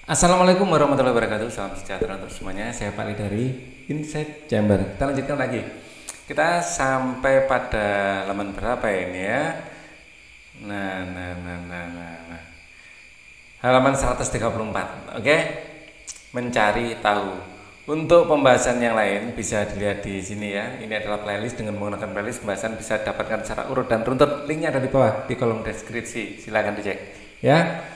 Assalamualaikum warahmatullahi wabarakatuh. Salam sejahtera untuk semuanya. Saya Pak Li dari Inside Chamber. Kita lanjutkan lagi. Kita sampai pada halaman berapa ini ya? Nah. Halaman 134. Oke. Mencari tahu. Untuk pembahasan yang lain bisa dilihat di sini ya. Ini adalah playlist. Dengan menggunakan playlist pembahasan bisa dapatkan secara urut dan runtut. Linknya ada di bawah di kolom deskripsi. Silakan dicek ya.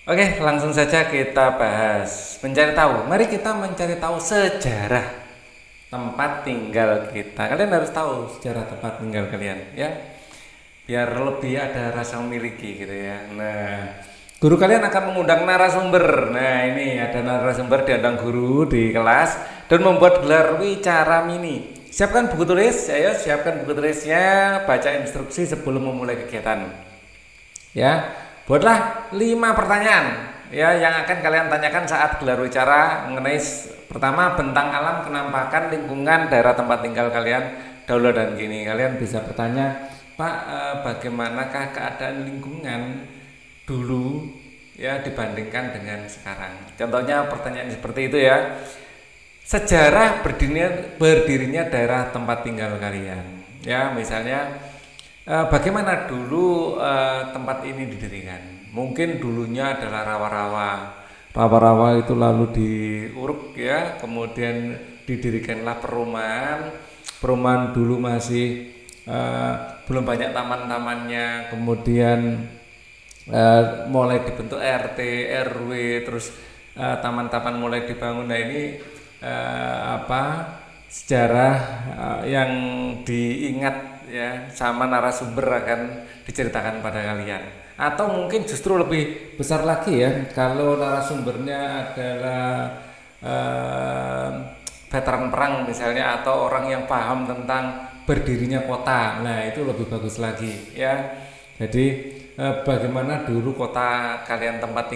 Oke, langsung saja kita bahas mencari tahu. Mari kita mencari tahu sejarah tempat tinggal kita. Kalian harus tahu sejarah tempat tinggal kalian ya, biar lebih ada rasa memiliki gitu ya. Nah, guru kalian akan mengundang narasumber. Nah, ini ada narasumber diundang guru di kelas dan membuat gelar wicara mini. Siapkan buku tulis, ayo siapkan buku tulisnya, baca instruksi sebelum memulai kegiatan. Ya. Buatlah 5 pertanyaan ya yang akan kalian tanyakan saat gelar wicara mengenai pertama bentang alam, kenampakan, lingkungan, daerah tempat tinggal kalian dahulu dan kini. Kalian bisa bertanya, Pak, bagaimanakah keadaan lingkungan dulu ya dibandingkan dengan sekarang? Contohnya pertanyaan seperti itu ya. Sejarah berdirinya daerah tempat tinggal kalian. Ya, misalnya bagaimana dulu tempat ini didirikan? Mungkin dulunya adalah rawa-rawa. Rawa-rawa itu lalu diuruk ya, kemudian didirikanlah perumahan. Perumahan dulu masih belum banyak taman-tamannya. Kemudian mulai dibentuk RT, RW, terus taman-taman mulai dibangun. Nah ini sejarah yang diingat ya sama narasumber akan diceritakan pada kalian. Atau mungkin justru lebih besar lagi ya, kalau narasumbernya adalah veteran perang misalnya, atau orang yang paham tentang berdirinya kota. Nah itu lebih bagus lagi ya. Jadi bagaimana dulu kota kalian tempat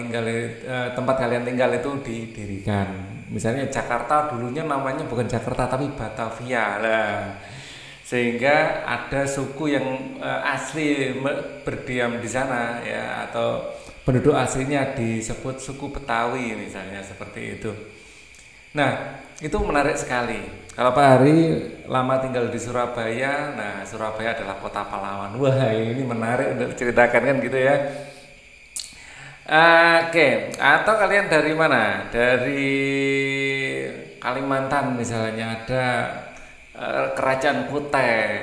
kalian tinggal itu didirikan. Misalnya Jakarta dulunya namanya bukan Jakarta tapi Batavia lah. Sehingga ada suku yang asli berdiam di sana ya, atau penduduk aslinya disebut suku Betawi misalnya, seperti itu. Nah itu menarik sekali. Kalau Pak Hari lama tinggal di Surabaya, nah Surabaya adalah kota pahlawan. Wah ini menarik untuk diceritakan kan gitu ya. Oke, atau kalian dari mana? Dari Kalimantan misalnya, ada Kerajaan Kutai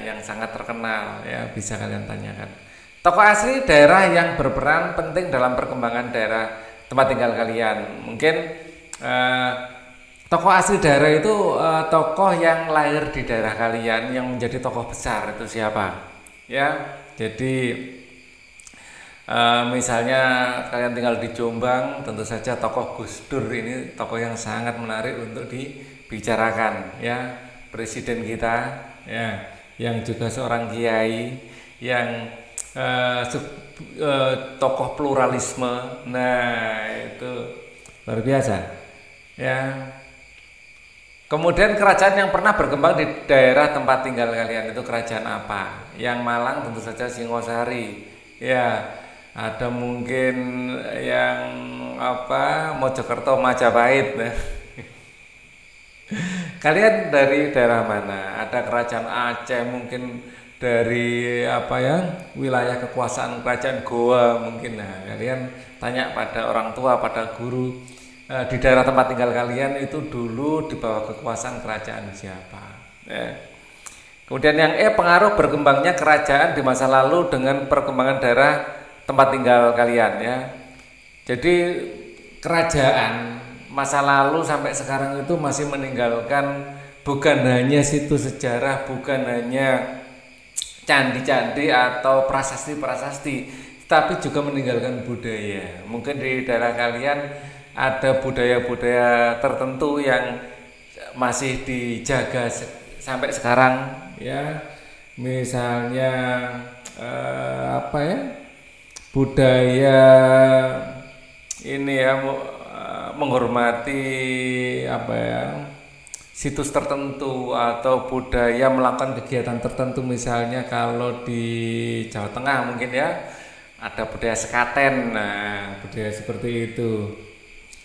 yang sangat terkenal ya, bisa kalian tanyakan. Tokoh asli daerah yang berperan penting dalam perkembangan daerah tempat tinggal kalian. Mungkin tokoh asli daerah itu tokoh yang lahir di daerah kalian yang menjadi tokoh besar itu siapa? Ya, jadi misalnya kalian tinggal di Jombang, tentu saja tokoh Gus Dur ini tokoh yang sangat menarik untuk dibicarakan ya. Presiden kita ya, yang juga seorang kiai, yang tokoh pluralisme. Nah itu luar biasa ya. Kemudian kerajaan yang pernah berkembang di daerah tempat tinggal kalian itu kerajaan apa? Yang Malang tentu saja Singosari ya. Ada mungkin yang Mojokerto, Majapahit. Kalian dari daerah mana? Ada kerajaan Aceh, mungkin dari wilayah kekuasaan kerajaan Goa mungkin. Nah, kalian tanya pada orang tua, pada guru, di daerah tempat tinggal kalian itu dulu di bawah kekuasaan kerajaan siapa? Kemudian yang pengaruh berkembangnya kerajaan di masa lalu dengan perkembangan daerah tempat tinggal kalian ya. Jadi kerajaan masa lalu sampai sekarang itu masih meninggalkan bukan hanya situs sejarah, bukan hanya candi-candi atau prasasti-prasasti, tapi juga meninggalkan budaya. Mungkin di daerah kalian ada budaya-budaya tertentu yang masih dijaga sampai sekarang ya. Misalnya budaya ini ya, menghormati situs tertentu, atau budaya melakukan kegiatan tertentu. Misalnya kalau di Jawa Tengah mungkin ya ada budaya sekaten. Nah, budaya seperti itu.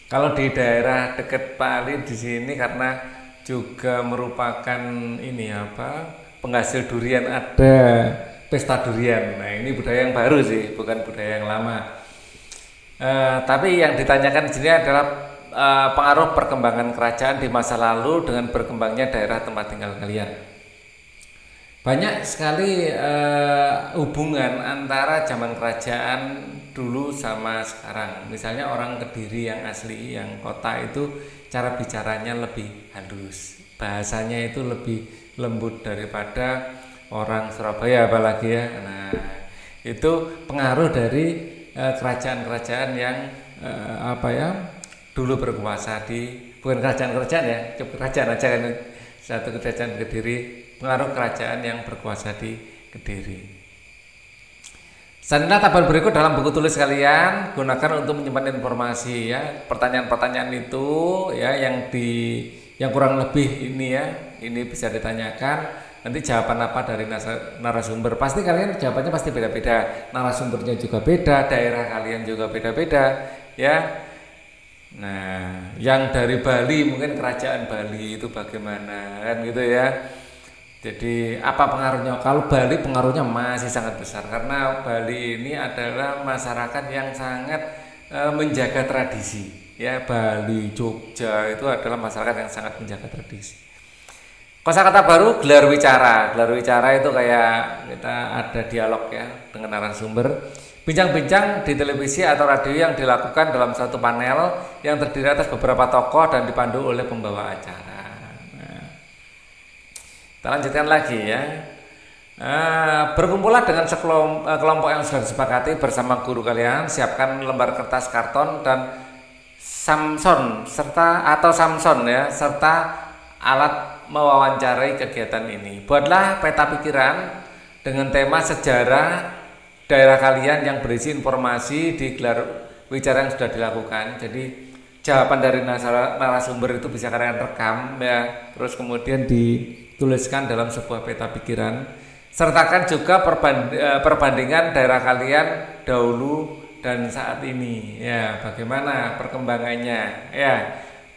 Kalau di daerah dekat Pak Ali di sini karena juga merupakan ini apa penghasil durian, ada pesta durian. Nah ini budaya yang baru sih, bukan budaya yang lama. Tapi yang ditanyakan di sini adalah pengaruh perkembangan kerajaan di masa lalu dengan berkembangnya daerah tempat tinggal kalian. Banyak sekali hubungan antara zaman kerajaan dulu sama sekarang. Misalnya orang Kediri yang asli, yang kota itu cara bicaranya lebih halus, bahasanya itu lebih lembut daripada orang Surabaya apalagi ya. Nah itu pengaruh dari kerajaan-kerajaan yang dulu berkuasa di, bukan kerajaan-kerajaan ya, cukup kerajaan aja kan, satu kerajaan Kediri, pengaruh kerajaan yang berkuasa di Kediri. Selanjutnya tabel berikut dalam buku tulis kalian gunakan untuk menyimpan informasi ya. Pertanyaan-pertanyaan itu ya yang kurang lebih ini ya, ini bisa ditanyakan. Nanti jawaban apa dari narasumber, pasti kalian jawabannya pasti beda-beda, narasumbernya juga beda, daerah kalian juga beda-beda ya. Nah, yang dari Bali mungkin kerajaan Bali itu bagaimana kan gitu ya. Jadi apa pengaruhnya? Kalau Bali pengaruhnya masih sangat besar karena Bali ini adalah masyarakat yang sangat menjaga tradisi ya. Bali, Jogja itu adalah masyarakat yang sangat menjaga tradisi. Kosakata baru, gelar wicara. Gelar wicara itu kayak kita ada dialog ya dengan narasumber. Bincang-bincang di televisi atau radio yang dilakukan dalam satu panel yang terdiri atas beberapa tokoh dan dipandu oleh pembawa acara. Kita lanjutkan lagi ya. Berkumpullah dengan kelompok yang sudah disepakati bersama guru kalian. Siapkan lembar kertas karton dan Samson serta alat mewawancarai kegiatan ini. Buatlah peta pikiran dengan tema sejarah daerah kalian yang berisi informasi di gelar wicara yang sudah dilakukan. Jadi jawaban dari narasumber itu bisa kalian rekam ya, terus kemudian dituliskan dalam sebuah peta pikiran. Sertakan juga perbandingan daerah kalian dahulu dan saat ini ya, bagaimana perkembangannya ya,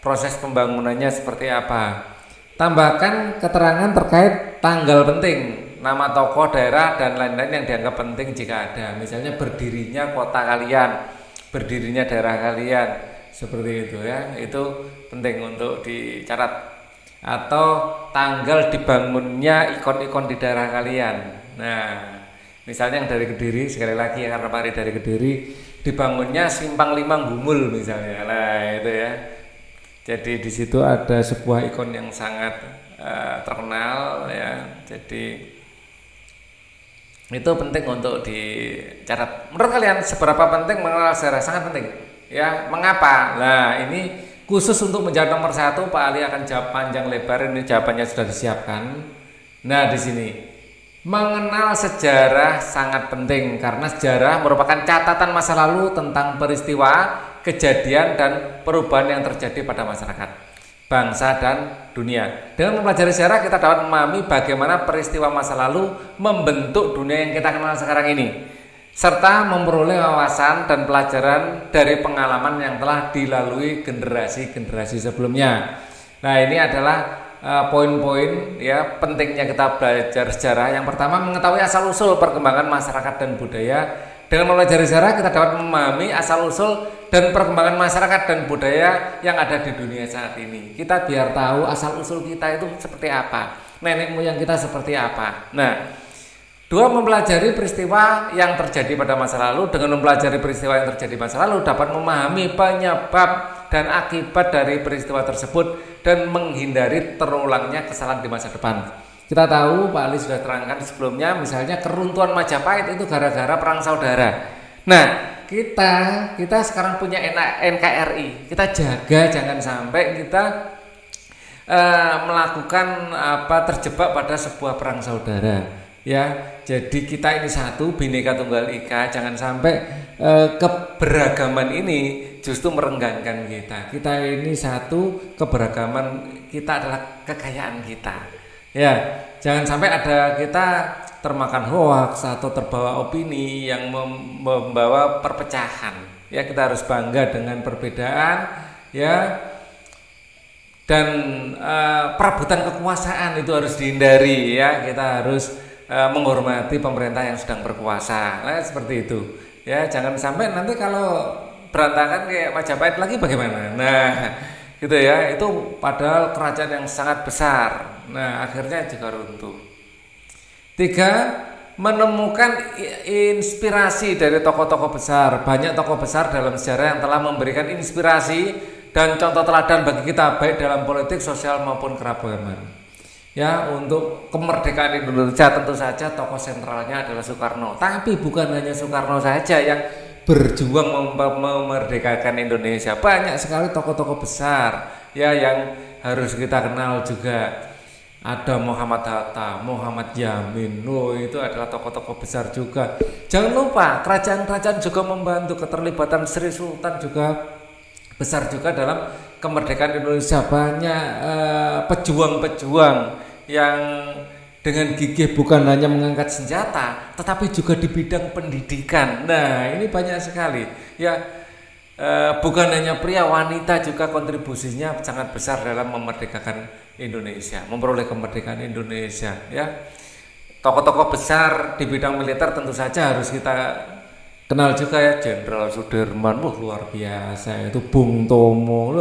proses pembangunannya seperti apa. Tambahkan keterangan terkait tanggal penting, nama tokoh daerah dan lain-lain yang dianggap penting jika ada. Misalnya berdirinya kota kalian, berdirinya daerah kalian, seperti itu ya. Itu penting untuk dicatat. Atau tanggal dibangunnya ikon-ikon di daerah kalian. Nah, misalnya yang dari Kediri, sekali lagi ya karena Pak dari Kediri, dibangunnya Simpang 5 Gumul misalnya. Nah, itu ya. Jadi di situ ada sebuah ikon yang sangat terkenal ya. Jadi itu penting untuk dicatat. Menurut kalian seberapa penting mengenal sejarah? Sangat penting. Ya, mengapa? Nah, ini khusus untuk menjawab nomor 1, Pak Ali akan jawab panjang lebar. Ini jawabannya sudah disiapkan. Nah, di sini mengenal sejarah sangat penting karena sejarah merupakan catatan masa lalu tentang peristiwa, kejadian dan perubahan yang terjadi pada masyarakat, bangsa dan dunia. Dengan mempelajari sejarah kita dapat memahami bagaimana peristiwa masa lalu membentuk dunia yang kita kenal sekarang ini, serta memperoleh wawasan dan pelajaran dari pengalaman yang telah dilalui generasi-generasi sebelumnya. Nah, ini adalah poin-poin ya pentingnya kita belajar sejarah. Yang pertama, mengetahui asal-usul perkembangan masyarakat dan budaya. Dengan mempelajari sejarah kita dapat memahami asal-usul dan perkembangan masyarakat dan budaya yang ada di dunia saat ini. Kita biar tahu asal-usul kita itu seperti apa, nenek moyang kita seperti apa. Nah, 2, mempelajari peristiwa yang terjadi pada masa lalu. Dengan mempelajari peristiwa yang terjadi masa lalu dapat memahami penyebab dan akibat dari peristiwa tersebut dan menghindari terulangnya kesalahan di masa depan. Kita tahu Pak Ali sudah terangkan sebelumnya, misalnya keruntuhan Majapahit itu gara-gara perang saudara. Nah, kita sekarang punya NKRI. Kita jaga jangan sampai kita melakukan terjebak pada sebuah perang saudara. Ya, jadi kita ini satu, Bhinneka Tunggal Ika. Jangan sampai keberagaman ini justru merenggangkan kita. Kita ini satu, keberagaman kita adalah kekayaan kita. Ya, jangan sampai ada kita termakan hoaks atau terbawa opini yang membawa perpecahan. Ya, kita harus bangga dengan perbedaan, ya. Dan perebutan kekuasaan itu harus dihindari, ya. Kita harus menghormati pemerintah yang sedang berkuasa. Nah, seperti itu. Ya, jangan sampai nanti kalau berantakan kayak Majapahit lagi bagaimana? Nah, gitu ya. Itu padahal kerajaan yang sangat besar. Nah, akhirnya juga runtuh. 3, menemukan inspirasi dari tokoh-tokoh besar. Banyak tokoh besar dalam sejarah yang telah memberikan inspirasi dan contoh teladan bagi kita, baik dalam politik, sosial maupun keragaman. Ya, untuk kemerdekaan Indonesia tentu saja tokoh sentralnya adalah Soekarno. Tapi bukan hanya Soekarno saja yang berjuang memerdekakan Indonesia. Banyak sekali tokoh-tokoh besar ya yang harus kita kenal juga. Ada Muhammad Hatta, Muhammad Yamin, itu adalah tokoh-tokoh besar juga. Jangan lupa kerajaan-kerajaan juga membantu, keterlibatan Sri Sultan juga besar juga dalam kemerdekaan Indonesia. Banyak pejuang-pejuang yang dengan gigih bukan hanya mengangkat senjata, tetapi juga di bidang pendidikan. Nah, ini banyak sekali. Ya, bukan hanya pria, wanita juga kontribusinya sangat besar dalam memerdekakan Indonesia, memperoleh kemerdekaan Indonesia. Ya, tokoh-tokoh besar di bidang militer tentu saja harus kita kenal juga ya. Jenderal Sudirman, luar biasa. Itu Bung Tomo,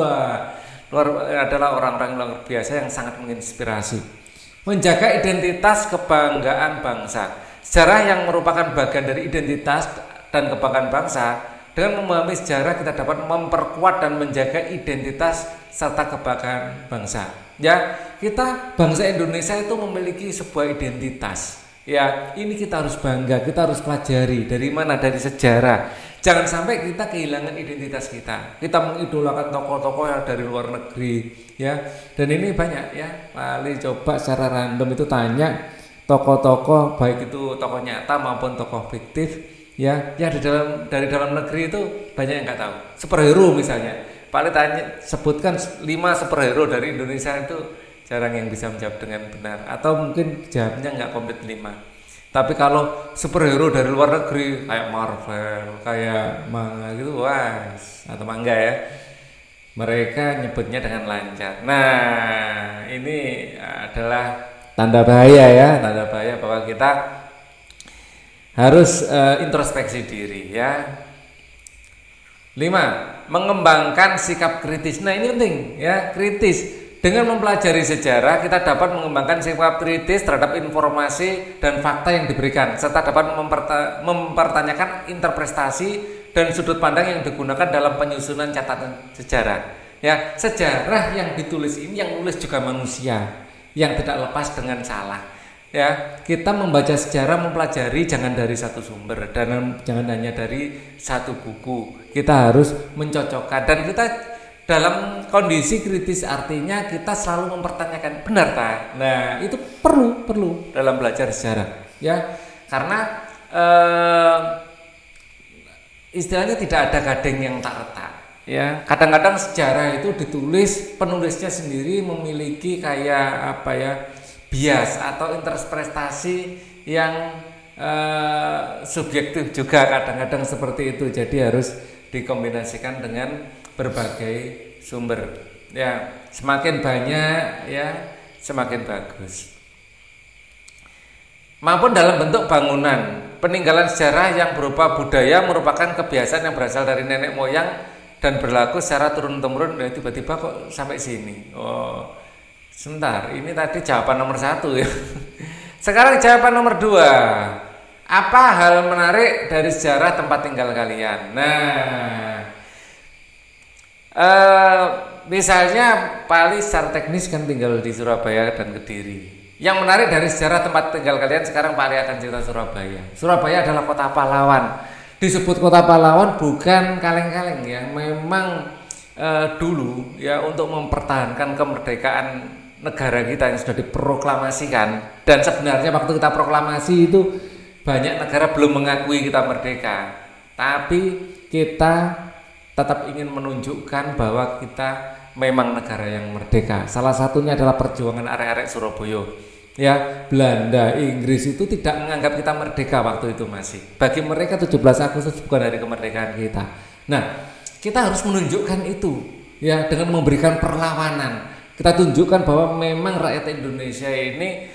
adalah orang-orang luar biasa yang sangat menginspirasi. Menjaga identitas kebanggaan bangsa. Sejarah yang merupakan bagian dari identitas dan kebanggaan bangsa. Dengan memahami sejarah kita dapat memperkuat dan menjaga identitas serta kebanggaan bangsa. Ya, kita bangsa Indonesia itu memiliki sebuah identitas. Ya, ini kita harus bangga, kita harus pelajari dari mana, dari sejarah. Jangan sampai kita kehilangan identitas kita. Kita mengidolakan tokoh-tokoh yang dari luar negeri, ya. Dan ini banyak ya. Paling coba secara random itu tanya tokoh-tokoh, baik itu tokoh nyata maupun tokoh fiktif, ya. Ya dari dalam negeri itu banyak yang nggak tahu. Superhero misalnya. Paling tanya sebutkan 5 superhero dari Indonesia, itu jarang yang bisa menjawab dengan benar, atau mungkin jawabnya nggak komplit 5. Tapi kalau superhero dari luar negeri kayak Marvel, kayak manga gitu, wah, atau manga ya, mereka nyebutnya dengan lancar. Nah, ini adalah tanda bahaya ya, tanda bahaya bahwa kita harus introspeksi diri ya. 5, mengembangkan sikap kritis. Nah, ini penting ya, kritis. Dengan mempelajari sejarah, kita dapat mengembangkan sikap kritis terhadap informasi dan fakta yang diberikan, serta dapat mempertanyakan interpretasi dan sudut pandang yang digunakan dalam penyusunan catatan sejarah. Ya, sejarah yang ditulis ini, yang nulis juga manusia yang tidak lepas dengan salah. Ya, kita membaca sejarah, mempelajari jangan dari satu sumber dan jangan hanya dari satu buku. Kita harus mencocokkan, dan kita dalam kondisi kritis artinya kita selalu mempertanyakan benar tak? Nah, itu perlu dalam belajar sejarah ya, karena istilahnya tidak ada gading yang tak retak ya. Kadang-kadang sejarah itu ditulis, penulisnya sendiri memiliki kayak apa ya, bias atau interpretasi yang subjektif juga, kadang-kadang seperti itu. Jadi harus dikombinasikan dengan berbagai sumber ya, semakin banyak ya semakin bagus. Maupun dalam bentuk bangunan, peninggalan sejarah yang berupa budaya merupakan kebiasaan yang berasal dari nenek moyang dan berlaku secara turun-temurun. Nah, tiba-tiba kok sampai sini. Oh, sebentar, ini tadi jawaban nomor 1 ya. Sekarang jawaban nomor 2. Apa hal menarik dari sejarah tempat tinggal kalian? Nah, misalnya Pali secara teknis kan tinggal di Surabaya dan Kediri. Yang menarik dari sejarah tempat tinggal kalian, sekarang Pali akan cerita Surabaya. Surabaya adalah kota pahlawan. Disebut kota pahlawan bukan kaleng-kaleng ya. Memang dulu ya, untuk mempertahankan kemerdekaan negara kita yang sudah diproklamasikan, dan sebenarnya waktu kita proklamasi itu banyak negara belum mengakui kita merdeka, tapi kita tetap ingin menunjukkan bahwa kita memang negara yang merdeka. Salah satunya adalah perjuangan arek-arek Surabaya. Ya, Belanda, Inggris itu tidak menganggap kita merdeka waktu itu masih. Bagi mereka 17 Agustus bukan hari kemerdekaan kita. Nah, kita harus menunjukkan itu ya dengan memberikan perlawanan. Kita tunjukkan bahwa memang rakyat Indonesia ini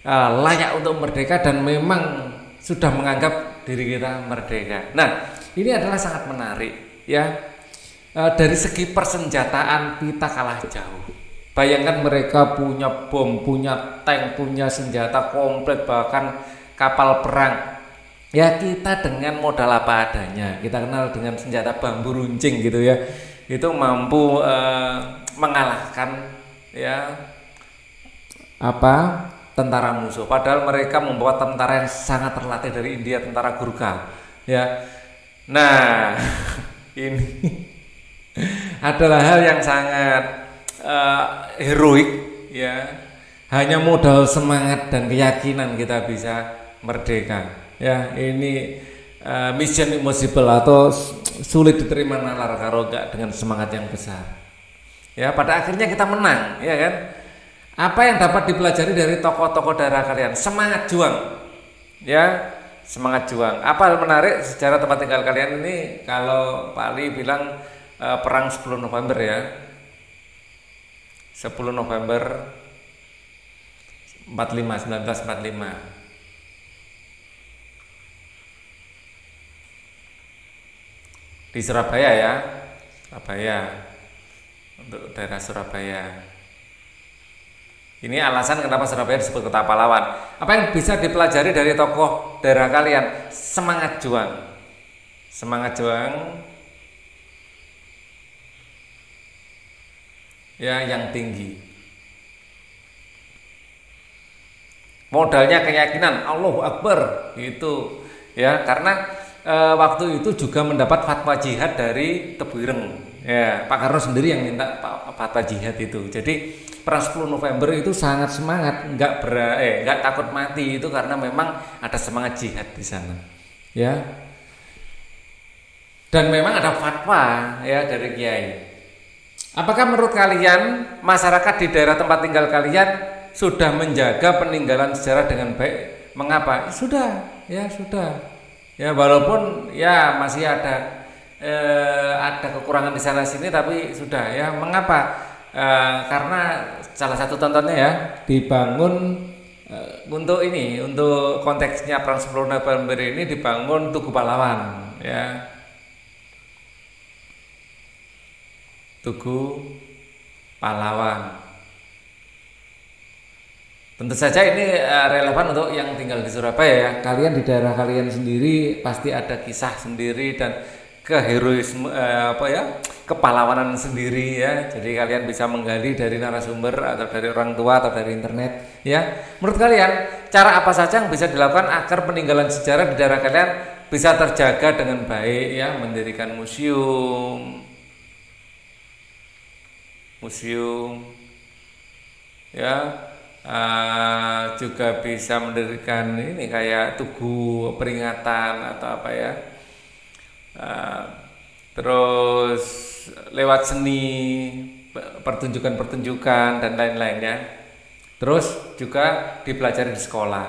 layak untuk merdeka dan memang sudah menganggap diri kita merdeka. Nah, ini adalah sangat menarik ya. Dari segi persenjataan kita kalah jauh. Bayangkan mereka punya bom, punya tank, punya senjata komplit, bahkan kapal perang. Ya, kita dengan modal apa adanya, kita kenal dengan senjata bambu runcing gitu ya, itu mampu mengalahkan ya tentara musuh. Padahal mereka membawa tentara yang sangat terlatih dari India, tentara Gurkha ya. Nah ini adalah hal yang sangat heroik ya. Hanya modal semangat dan keyakinan kita bisa merdeka ya. Ini mission impossible atau sulit diterima nalar kalau enggak dengan semangat yang besar ya. Pada akhirnya kita menang ya kan. Apa yang dapat dipelajari dari tokoh-tokoh daerah kalian? Semangat juang ya, semangat juang. Apa hal menarik sejarah tempat tinggal kalian ini? Kalau Pak Ali bilang perang 10 November ya, 10 November 1945. Di Surabaya ya, Surabaya, untuk daerah Surabaya. Ini alasan kenapa Surabaya disebut kota pahlawan. Apa yang bisa dipelajari dari tokoh daerah kalian? Semangat juang, semangat juang ya yang tinggi. Modalnya keyakinan, Allahu Akbar itu ya, karena waktu itu juga mendapat fatwa jihad dari Tebuireng ya. Pak Karno sendiri yang minta fatwa jihad itu. Jadi perang 10 November itu sangat semangat, nggak takut mati itu karena memang ada semangat jihad di sana ya. Dan memang ada fatwa ya dari kiai. Apakah menurut kalian masyarakat di daerah tempat tinggal kalian sudah menjaga peninggalan sejarah dengan baik? Mengapa? Sudah ya, walaupun ya masih ada kekurangan di sana sini, tapi sudah ya. Mengapa? Karena salah satu contohnya ya, dibangun untuk konteksnya perang 10 November ini dibangun Tugu Pahlawan ya, Tugu Pahlawan. Tentu saja ini relevan untuk yang tinggal di Surabaya ya. Kalian di daerah kalian sendiri pasti ada kisah sendiri dan keheroisme kepahlawanan sendiri ya. Jadi kalian bisa menggali dari narasumber atau dari orang tua atau dari internet ya. Menurut kalian cara apa saja yang bisa dilakukan agar peninggalan sejarah di daerah kalian bisa terjaga dengan baik ya? Mendirikan museum ya, juga bisa mendirikan ini kayak tugu peringatan atau apa ya, terus lewat seni, pertunjukan dan lain-lain ya. Terus juga dipelajari di sekolah.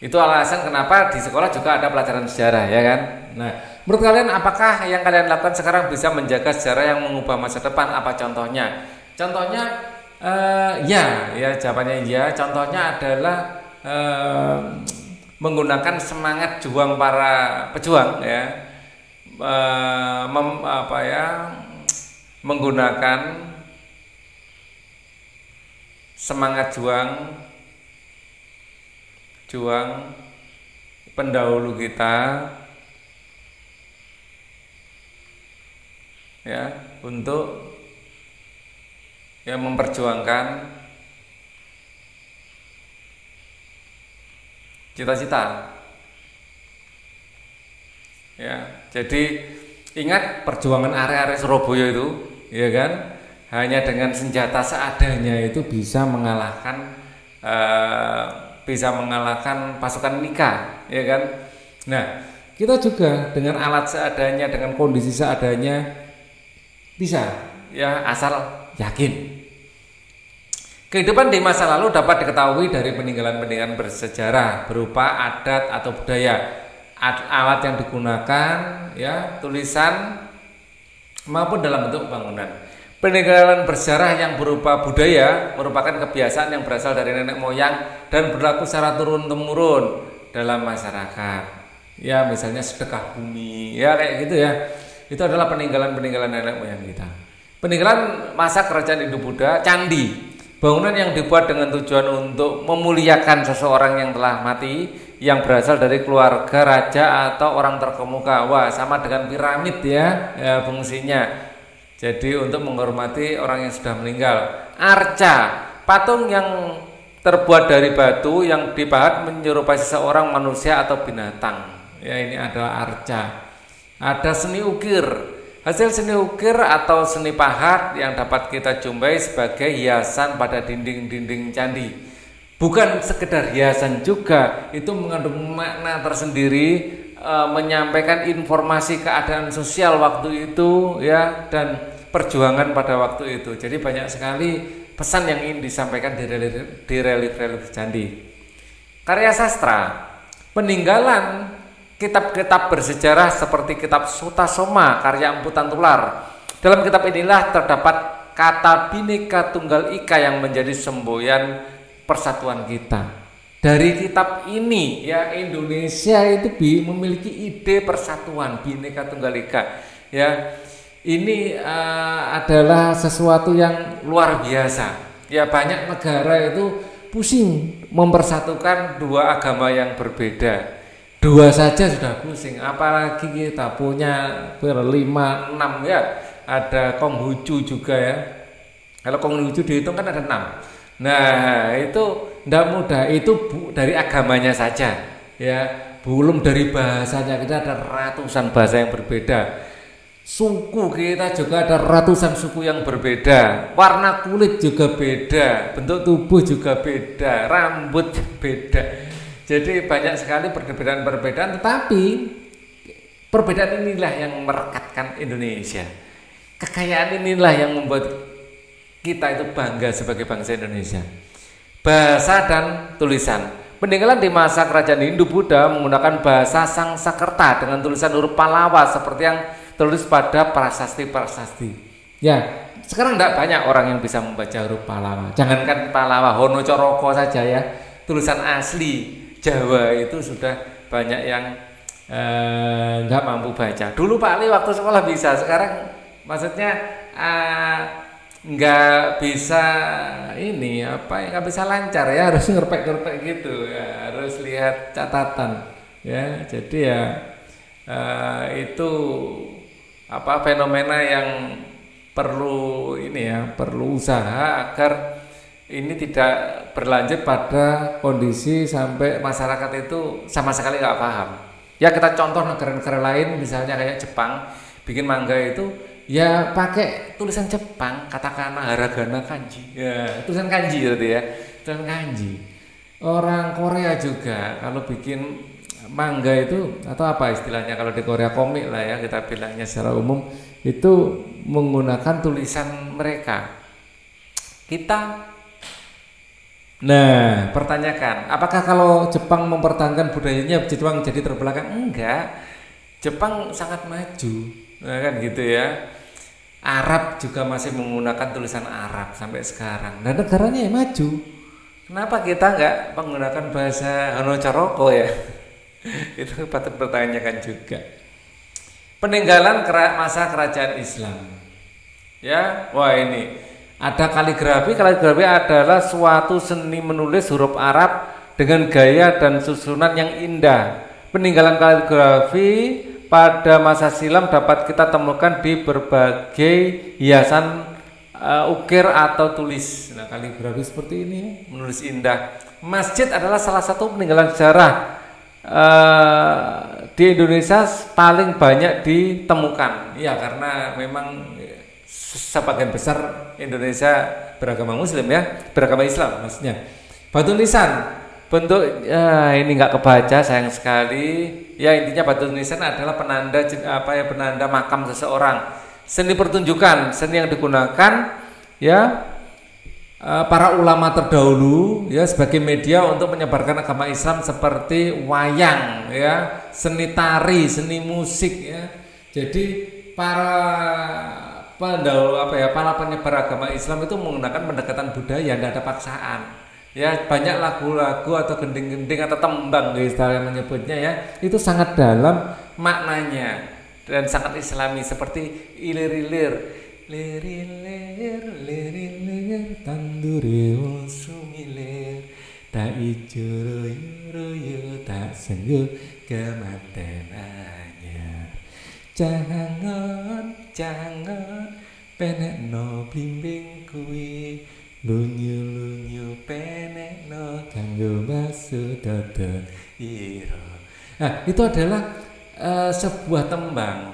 Itu alasan kenapa di sekolah juga ada pelajaran sejarah ya kan. Nah, menurut kalian apakah yang kalian lakukan sekarang bisa menjaga sejarah yang mengubah masa depan? Apa contohnya? Jawabannya ya. Contohnya adalah menggunakan semangat juang para pejuang ya, menggunakan semangat juang pendahulu kita ya, untuk ya memperjuangkan cita-cita ya. Jadi ingat perjuangan arek-arek Surabaya itu ya kan, hanya dengan senjata seadanya itu bisa mengalahkan pasukan Nika ya kan. Nah, kita juga dengan alat seadanya, dengan kondisi seadanya bisa ya, asal yakin. Kehidupan di masa lalu dapat diketahui dari peninggalan-peninggalan bersejarah berupa adat atau budaya, alat yang digunakan, ya, tulisan maupun dalam bentuk bangunan. Peninggalan bersejarah yang berupa budaya merupakan kebiasaan yang berasal dari nenek moyang dan berlaku secara turun-temurun dalam masyarakat. Ya, misalnya sedekah bumi, ya kayak gitu ya. Itu adalah peninggalan-peninggalan nenek moyang kita. Peninggalan masa kerajaan Hindu-Buddha, candi. Bangunan yang dibuat dengan tujuan untuk memuliakan seseorang yang telah mati, yang berasal dari keluarga raja atau orang terkemuka. Wah, sama dengan piramid ya, fungsinya. Jadi untuk menghormati orang yang sudah meninggal. Arca, patung yang terbuat dari batu yang dipahat menyerupai seseorang, manusia atau binatang. Ya, ini adalah arca. Ada seni ukir. Hasil seni ukir atau seni pahat yang dapat kita jumpai sebagai hiasan pada dinding-dinding candi. Bukan sekedar hiasan juga, itu mengandung makna tersendiri, menyampaikan informasi keadaan sosial waktu itu, ya, dan perjuangan pada waktu itu. Jadi banyak sekali pesan yang ingin disampaikan di relief-relief candi. Karya sastra, peninggalan kitab-kitab bersejarah seperti kitab Sutasoma karya Empu Tantular. Dalam kitab inilah terdapat kata Bhinneka Tunggal Ika yang menjadi semboyan persatuan kita. Dari kitab ini, ya, Indonesia itu memiliki ide persatuan Bhinneka Tunggal Ika. Ya, ini adalah sesuatu yang luar biasa. Ya, banyak negara itu pusing mempersatukan dua agama yang berbeda. Dua saja sudah pusing, apalagi kita punya 5, 6 ya. Ada Konghucu juga ya. Kalau Konghucu dihitung kan ada 6. Nah, itu tidak mudah. Itu dari agamanya saja, ya. Belum dari bahasanya, kita ada ratusan bahasa yang berbeda. Suku kita juga ada ratusan suku yang berbeda. Warna kulit juga beda, bentuk tubuh juga beda, rambut beda. Jadi banyak sekali perbedaan-perbedaan, tetapi perbedaan inilah yang merekatkan Indonesia. Kekayaan inilah yang membuat kita itu bangga sebagai bangsa Indonesia. Bahasa dan tulisan. Peninggalan di masa kerajaan Hindu-Buddha menggunakan bahasa Sangsakerta dengan tulisan huruf Pallawa seperti yang tertulis pada prasasti-prasasti. Ya, sekarang tidak banyak orang yang bisa membaca huruf Pallawa. Jangankan Pallawa, Honocoroko saja ya. Tulisan asli Jawa itu sudah banyak yang nggak mampu baca. Dulu Pak Ali waktu sekolah bisa, sekarang maksudnya nggak bisa ini nggak bisa lancar ya, harus ngerpek-ngerpek gitu ya, harus lihat catatan ya. Jadi ya itu fenomena yang perlu perlu usaha agar ini tidak berlanjut pada kondisi sampai masyarakat itu sama sekali nggak paham. Ya, kita contoh negara-negara lain misalnya kayak Jepang bikin manga itu ya pakai tulisan Jepang, katakana, haragana, kanji. Ya, tulisan kanji berarti ya, tulisan kanji. Orang Korea juga kalau bikin manga itu atau apa istilahnya kalau di Korea, komik lah ya kita bilangnya secara umum, itu menggunakan tulisan mereka. Nah, pertanyakan, apakah kalau Jepang mempertahankan budayanya Jepang jadi terbelakang? Enggak, Jepang sangat maju, nah, kan gitu ya. Arab juga masih menggunakan tulisan Arab sampai sekarang, dan negaranya yang maju. Kenapa kita enggak menggunakan bahasa Honocoroko ya? Itu patut dipertanyakan juga. Peninggalan masa kerajaan Islam, ya, wah ini. Ada kaligrafi. Kaligrafi adalah suatu seni menulis huruf Arab dengan gaya dan susunan yang indah. Peninggalan kaligrafi pada masa silam dapat kita temukan di berbagai hiasan ukir atau tulis. Nah, kaligrafi seperti ini, menulis indah. Masjid adalah salah satu peninggalan sejarah di Indonesia paling banyak ditemukan. Ya, karena memang sebagian besar Indonesia beragama Muslim ya, beragama Islam maksudnya. Batu nisan, bentuk ini nggak kebaca sayang sekali. Ya, intinya batu nisan adalah penanda penanda makam seseorang. Seni pertunjukan, seni yang digunakan ya para ulama terdahulu ya sebagai media untuk menyebarkan agama Islam seperti wayang ya, seni tari, seni musik ya. Jadi para para penyebar agama Islam itu menggunakan pendekatan budaya, tidak ada paksaan. Ya, banyak lagu-lagu atau gending-gending atau tembang istilahnya menyebutnya ya, itu sangat dalam maknanya dan sangat islami seperti ilir-ilir, lir-ilir, lir-ilir, tandure sumilir, tak ijo royo tak sengguh kematenanya. Jangan penekno blimbing kuwi, lunyu-lunyu penekno kanggo basu dodot ira. Nah, itu adalah sebuah tembang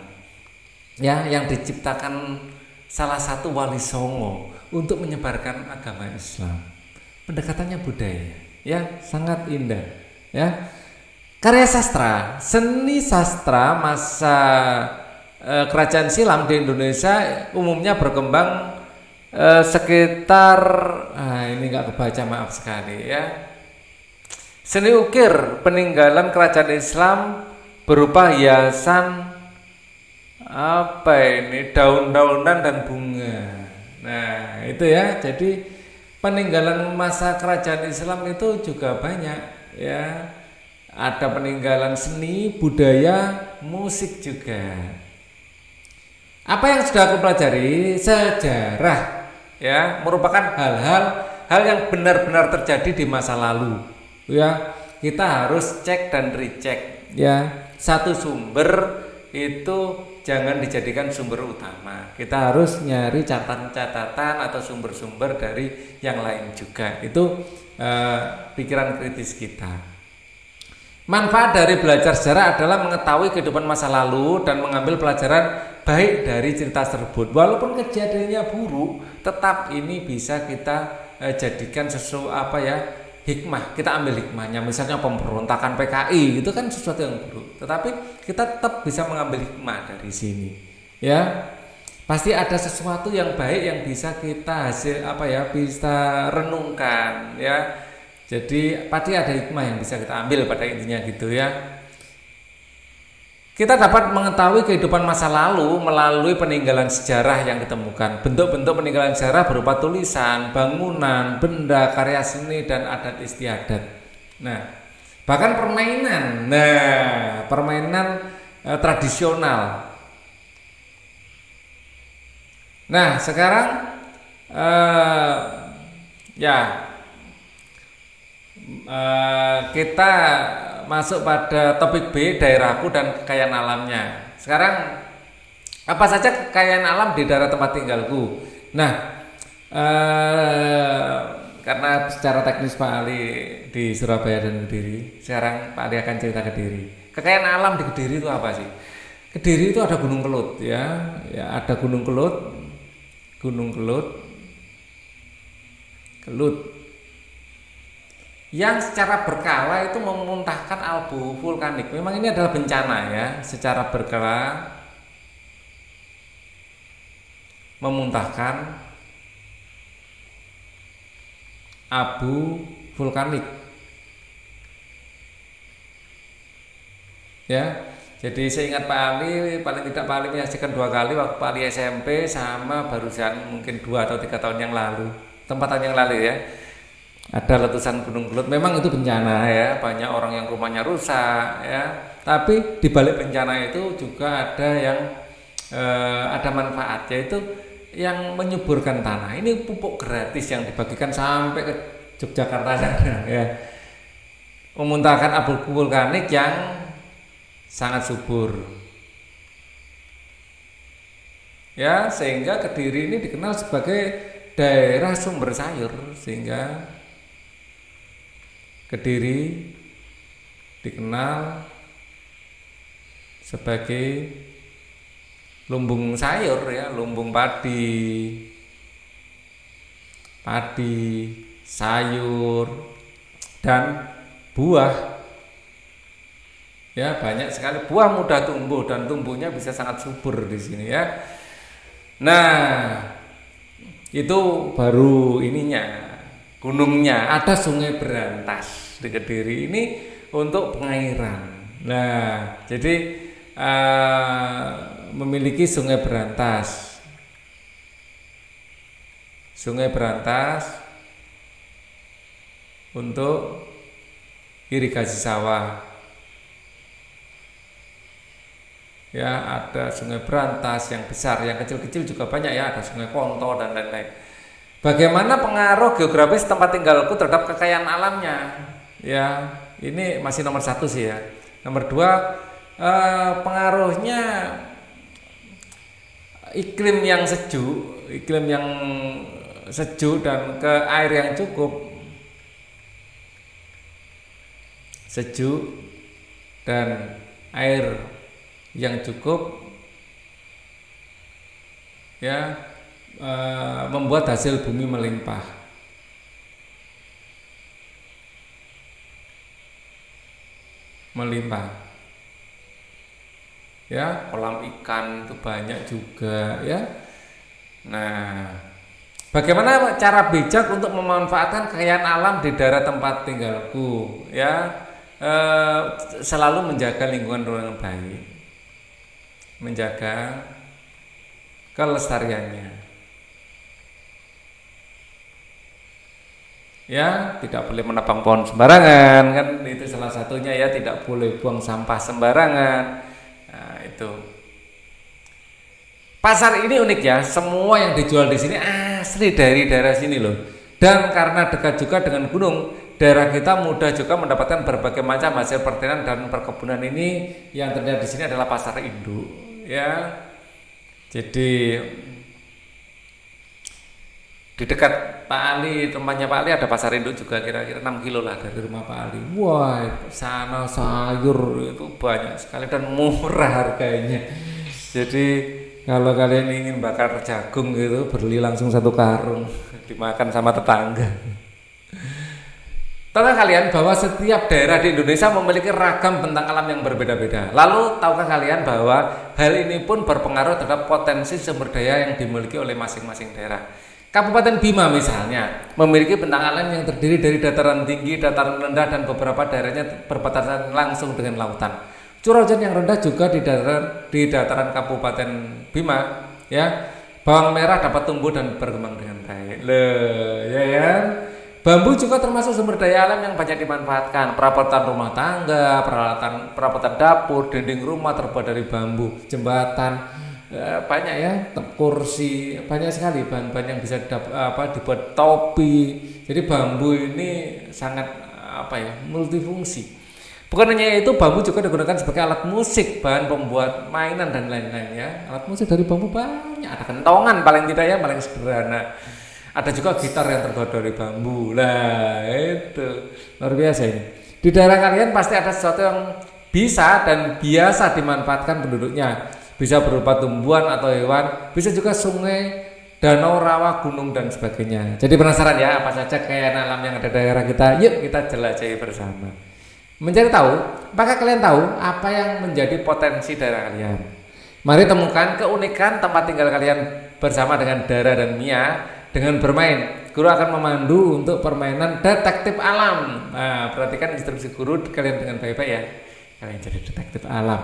ya yang diciptakan salah satu wali songo untuk menyebarkan agama Islam. Pendekatannya budaya ya, sangat indah ya. Karya sastra, seni sastra masa kerajaan silam di Indonesia umumnya berkembang sekitar ini nggak kebaca, maaf sekali ya. Seni ukir peninggalan kerajaan Islam berupa hiasan daun-daunan dan bunga. Nah itu ya, jadi peninggalan masa kerajaan Islam itu juga banyak ya. Ada peninggalan seni, budaya, musik juga. Apa yang sudah aku pelajari? Sejarah ya, merupakan hal yang benar-benar terjadi di masa lalu. Ya, kita harus cek dan recheck ya. Satu sumber itu jangan dijadikan sumber utama. Kita harus nyari catatan-catatan atau sumber-sumber dari yang lain juga. Itu pikiran kritis kita. Manfaat dari belajar sejarah adalah mengetahui kehidupan masa lalu dan mengambil pelajaran baik dari cerita tersebut. Walaupun kejadiannya buruk, tetap ini bisa kita jadikan hikmah. Kita ambil hikmahnya. Misalnya pemberontakan PKI itu kan sesuatu yang buruk, tetapi kita tetap bisa mengambil hikmah dari sini. Ya, pasti ada sesuatu yang baik yang bisa kita bisa renungkan. Ya. Jadi pasti ada hikmah yang bisa kita ambil pada intinya gitu ya. Kita dapat mengetahui kehidupan masa lalu melalui peninggalan sejarah yang ditemukan. Bentuk-bentuk peninggalan sejarah berupa tulisan, bangunan, benda, karya seni, dan adat istiadat. Nah, bahkan permainan. Nah, permainan tradisional. Nah, sekarang kita masuk pada topik B, daerahku dan kekayaan alamnya. Sekarang apa saja kekayaan alam di daerah tempat tinggalku? Nah, karena secara teknis Pak Ali di Surabaya dan Kediri, sekarang Pak Ali akan cerita Kediri. Kekayaan alam di Kediri itu apa sih? Kediri itu ada Gunung Kelut ya ada Gunung Kelut, yang secara berkala itu memuntahkan abu vulkanik. Memang ini adalah bencana ya, secara berkala memuntahkan abu vulkanik. Ya, jadi saya ingat Pak Ali, paling tidak Pak Ali menyaksikan 2 kali waktu Pak Ali SMP sama barusan mungkin 2 atau 3 tahun yang lalu, tempatan yang lalu ya. Ada letusan Gunung Kelut. Memang itu bencana ya, banyak orang yang rumahnya rusak ya. Tapi di balik bencana itu juga ada yang ada manfaat, yaitu yang menyuburkan tanah. Ini pupuk gratis yang dibagikan sampai ke Yogyakarta sana ya. Memuntahkan abu vulkanik yang sangat subur. Ya, sehingga Kediri ini dikenal sebagai daerah sumber sayur, sehingga Kediri dikenal sebagai lumbung sayur ya, lumbung padi, sayur dan buah. Ya, banyak sekali buah mudah tumbuh dan tumbuhnya bisa sangat subur di sini ya. Nah, Itu baru ininya, gunungnya. Ada Sungai Berantas di Kediri ini untuk pengairan. Nah, jadi memiliki Sungai Berantas. Sungai Berantas untuk irigasi sawah. Ya, ada Sungai Berantas yang besar, yang kecil-kecil juga banyak ya, ada Sungai Konto dan lain-lain. Bagaimana pengaruh geografis tempat tinggalku terhadap kekayaan alamnya? Ya, ini masih nomor 1 sih ya. Nomor 2, pengaruhnya iklim yang sejuk dan ke air yang cukup. Sejuk dan air yang cukup ya, membuat hasil bumi melimpah. Ya, kolam ikan itu banyak juga ya. Nah, bagaimana cara bijak untuk memanfaatkan kekayaan alam di daerah tempat tinggalku ya? Selalu menjaga lingkungan dengan baik, menjaga kelestariannya. Ya, tidak boleh menebang pohon sembarangan, kan itu salah satunya ya, tidak boleh buang sampah sembarangan. Nah, itu. Pasar ini unik ya, semua yang dijual di sini asli dari daerah sini loh. Dan karena dekat juga dengan gunung, daerah kita mudah juga mendapatkan berbagai macam hasil pertanian dan perkebunan ini. Yang terlihat di sini adalah pasar induk ya. Jadi di dekat Pak Ali, rumahnya Pak Ali ada pasar induk juga, kira-kira 6 kilo lah dari rumah Pak Ali. Wah, sana sayur itu banyak sekali dan murah harganya. Jadi kalau kalian ingin bakar jagung gitu, beli langsung 1 karung, dimakan sama tetangga. Tahukah kalian bahwa setiap daerah di Indonesia memiliki ragam bentang alam yang berbeda-beda? Lalu tahukah kalian bahwa hal ini pun berpengaruh terhadap potensi sumber daya yang dimiliki oleh masing-masing daerah? Kabupaten Bima misalnya memiliki bentang alam yang terdiri dari dataran tinggi, dataran rendah, dan beberapa daerahnya berbatasan langsung dengan lautan. Curah hujan yang rendah juga di dataran Kabupaten Bima ya. Bawang merah dapat tumbuh dan berkembang dengan baik. Ya. Bambu juga termasuk sumber daya alam yang banyak dimanfaatkan. Perabotan rumah tangga, perabotan dapur, dinding rumah terbuat dari bambu, jembatan, banyak ya, kursi, banyak sekali bahan-bahan yang bisa dibuat topi. Jadi bambu ini sangat multifungsi. Bukan hanya itu, bambu juga digunakan sebagai alat musik, bahan pembuat mainan dan lain-lain ya. Alat musik dari bambu banyak, ada kentongan paling tidak ya, paling sederhana. Ada juga gitar yang terbuat dari bambu. Lah, itu luar biasa ini. Di daerah kalian pasti ada sesuatu yang bisa dan biasa dimanfaatkan penduduknya. Bisa berupa tumbuhan atau hewan, bisa juga sungai, danau, rawa, gunung dan sebagainya. Jadi penasaran ya apa saja kekayaan alam yang ada di daerah kita? Yuk kita jelajahi bersama. Mencari tahu, apakah kalian tahu apa yang menjadi potensi daerah kalian? Mari temukan keunikan tempat tinggal kalian bersama dengan Dara dan Mia. Dengan bermain, guru akan memandu untuk permainan detektif alam. Nah, perhatikan instruksi guru kalian dengan baik-baik ya. Kalian jadi detektif alam.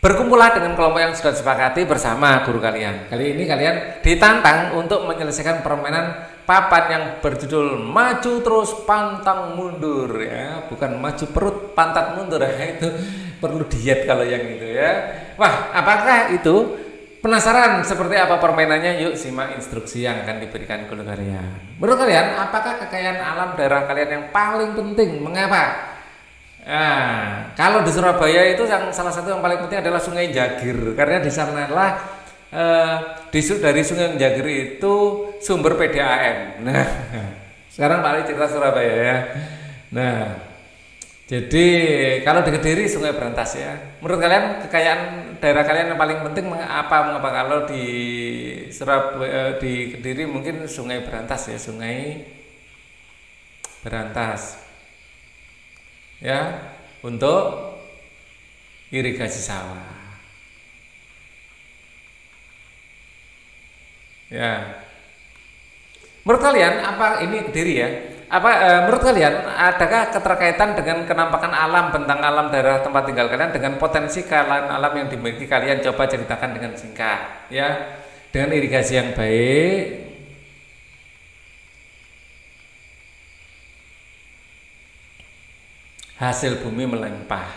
Berkumpullah dengan kelompok yang sudah disepakati bersama guru kalian. Kali ini kalian ditantang untuk menyelesaikan permainan papan yang berjudul maju terus pantang mundur ya, bukan maju perut pantat mundur ya, itu perlu diet kalau yang itu ya. Wah, apakah itu? Penasaran seperti apa permainannya? Yuk simak instruksi yang akan diberikan guru kalian. Menurut kalian, apakah kekayaan alam daerah kalian yang paling penting? Mengapa? Nah, kalau di Surabaya itu yang salah satu yang paling penting adalah Sungai Jagir, karena di sanalah dari Sungai Jagir itu sumber PDAM. Nah, sekarang Pak Ali cerita Surabaya ya. Nah, jadi kalau di Kediri Sungai Berantas ya. Menurut kalian kekayaan daerah kalian yang paling penting apa? Mengapa? Kalau di Surabaya, di Kediri mungkin Sungai Berantas ya, Sungai Berantas. Ya, untuk irigasi sawah. Ya. Menurut kalian apa ini Kediri ya? Menurut kalian adakah keterkaitan dengan kenampakan alam, bentang alam daerah tempat tinggal kalian dengan potensi kekayaan alam yang dimiliki kalian? Coba ceritakan dengan singkat ya. Dengan irigasi yang baik, hasil bumi melimpah.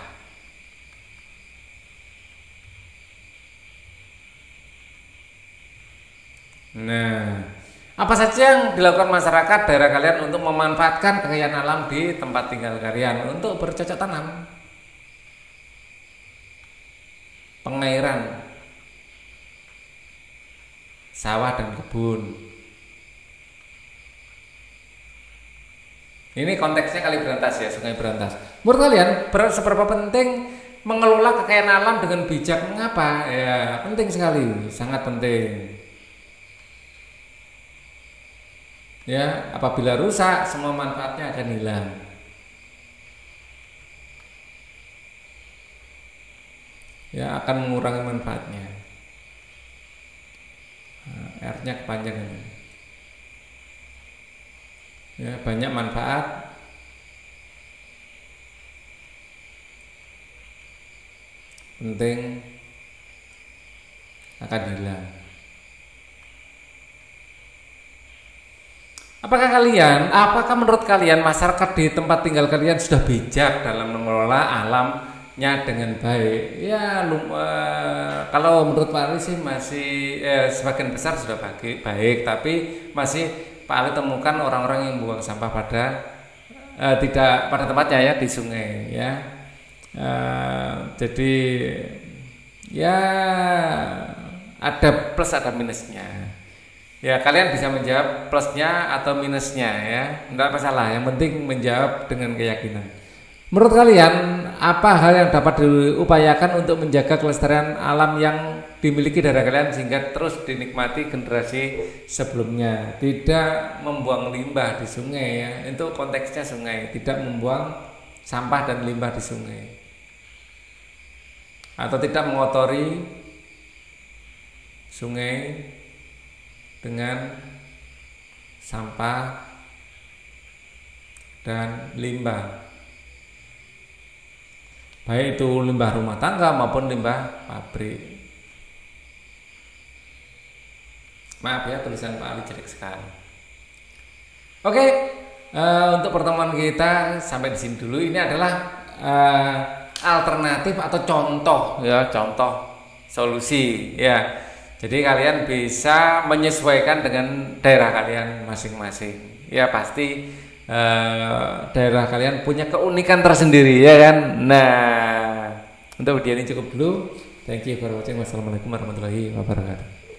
Nah, apa saja yang dilakukan masyarakat daerah kalian untuk memanfaatkan kekayaan alam di tempat tinggal kalian untuk bercocok tanam, pengairan, sawah dan kebun. Ini konteksnya Kali Berantas ya, Sungai Berantas. Menurut kalian seberapa penting mengelola kekayaan alam dengan bijak? Mengapa? Ya, penting sekali, sangat penting. Ya, apabila rusak semua manfaatnya akan hilang. Ya, akan mengurangi manfaatnya. Nah, R-nya kepanjangan. Ya, banyak manfaat. Penting akan hilang. Apakah menurut kalian masyarakat di tempat tinggal kalian sudah bijak dalam mengelola alamnya dengan baik? Ya, kalau menurut Pak Ali sih masih sebagian besar sudah baik, tapi masih Pak Ali temukan orang-orang yang buang sampah tidak pada tempatnya ya, di sungai ya. Jadi ya ada plus ada minusnya. Ya, kalian bisa menjawab plusnya atau minusnya ya, enggak masalah. Yang penting menjawab dengan keyakinan. Menurut kalian, apa hal yang dapat diupayakan untuk menjaga kelestarian alam yang dimiliki daerah kalian sehingga terus dinikmati generasi sebelumnya? Tidak membuang limbah di sungai ya, itu konteksnya sungai. Tidak membuang sampah dan limbah di sungai, atau tidak mengotori sungai dengan sampah dan limbah, baik itu limbah rumah tangga maupun limbah pabrik. Maaf ya, tulisan Pak Ali jelek sekali. Oke, untuk pertemuan kita sampai di sini dulu. Ini adalah alternatif atau contoh solusi ya. Jadi kalian bisa menyesuaikan dengan daerah kalian masing-masing. Ya pasti daerah kalian punya keunikan tersendiri ya kan. Nah, untuk video ini cukup dulu. Thank you for watching. Wassalamualaikum warahmatullahi wabarakatuh.